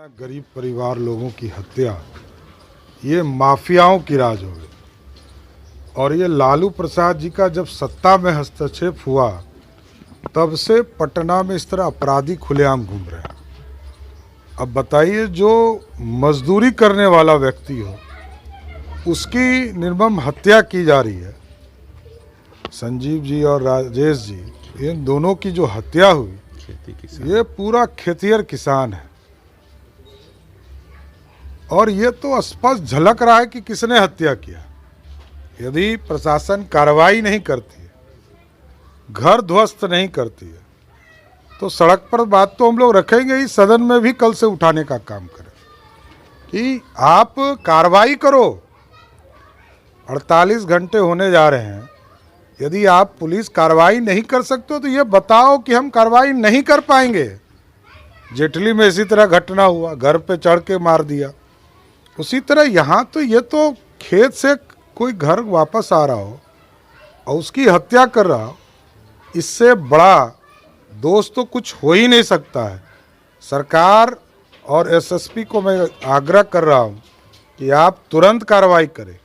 गरीब परिवार लोगों की हत्या ये माफियाओं की राज हो गई। और ये लालू प्रसाद जी का जब सत्ता में हस्तक्षेप हुआ तब से पटना में इस तरह अपराधी खुलेआम घूम रहे हैं। अब बताइए, जो मजदूरी करने वाला व्यक्ति हो उसकी निर्मम हत्या की जा रही है। संजीव जी और राजेश जी, इन दोनों की जो हत्या हुई, ये पूरा खेतिहर किसान है। और ये तो स्पष्ट झलक रहा है कि किसने हत्या किया। यदि प्रशासन कार्रवाई नहीं करती है, घर ध्वस्त नहीं करती है, तो सड़क पर बात तो हम लोग रखेंगे ही, सदन में भी कल से उठाने का काम करें कि आप कार्रवाई करो। 48 घंटे होने जा रहे हैं, यदि आप पुलिस कार्रवाई नहीं कर सकते हो तो ये बताओ कि हम कार्रवाई नहीं कर पाएंगे। जेटली में इसी तरह घटना हुआ, घर पे चढ़ के मार दिया। उसी तरह यहाँ तो ये तो खेत से कोई घर वापस आ रहा हो और उसकी हत्या कर रहा हो, इससे बड़ा दोष तो कुछ हो ही नहीं सकता है। सरकार और एसएसपी को मैं आग्रह कर रहा हूँ कि आप तुरंत कार्रवाई करें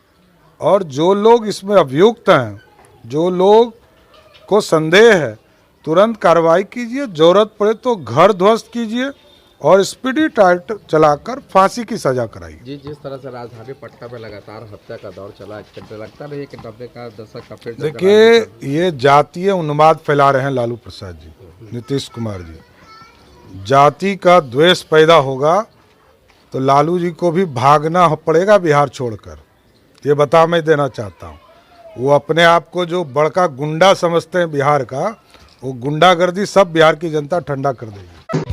और जो लोग इसमें अभियुक्त हैं, जो लोग को संदेह है, तुरंत कार्रवाई कीजिए। जरूरत पड़े तो घर ध्वस्त कीजिए और स्पीडी ट्रायल चलाकर फांसी की सजा कराइए। जी, जिस तरह से राजधानी पटना में लगातार हत्या का दौर चला, लगता नहीं कि 90 का दशक का फिर देखिए, ये जातीय उन्माद फैला रहे हैं लालू प्रसाद जी, नीतीश कुमार जी। जाति का द्वेष पैदा होगा तो लालू जी को भी भागना पड़ेगा बिहार छोड़कर, ये बता मैं देना चाहता हूँ। वो अपने आप को जो बड़का गुंडा समझते हैं बिहार का, वो गुंडागर्दी सब बिहार की जनता ठंडा कर देगी।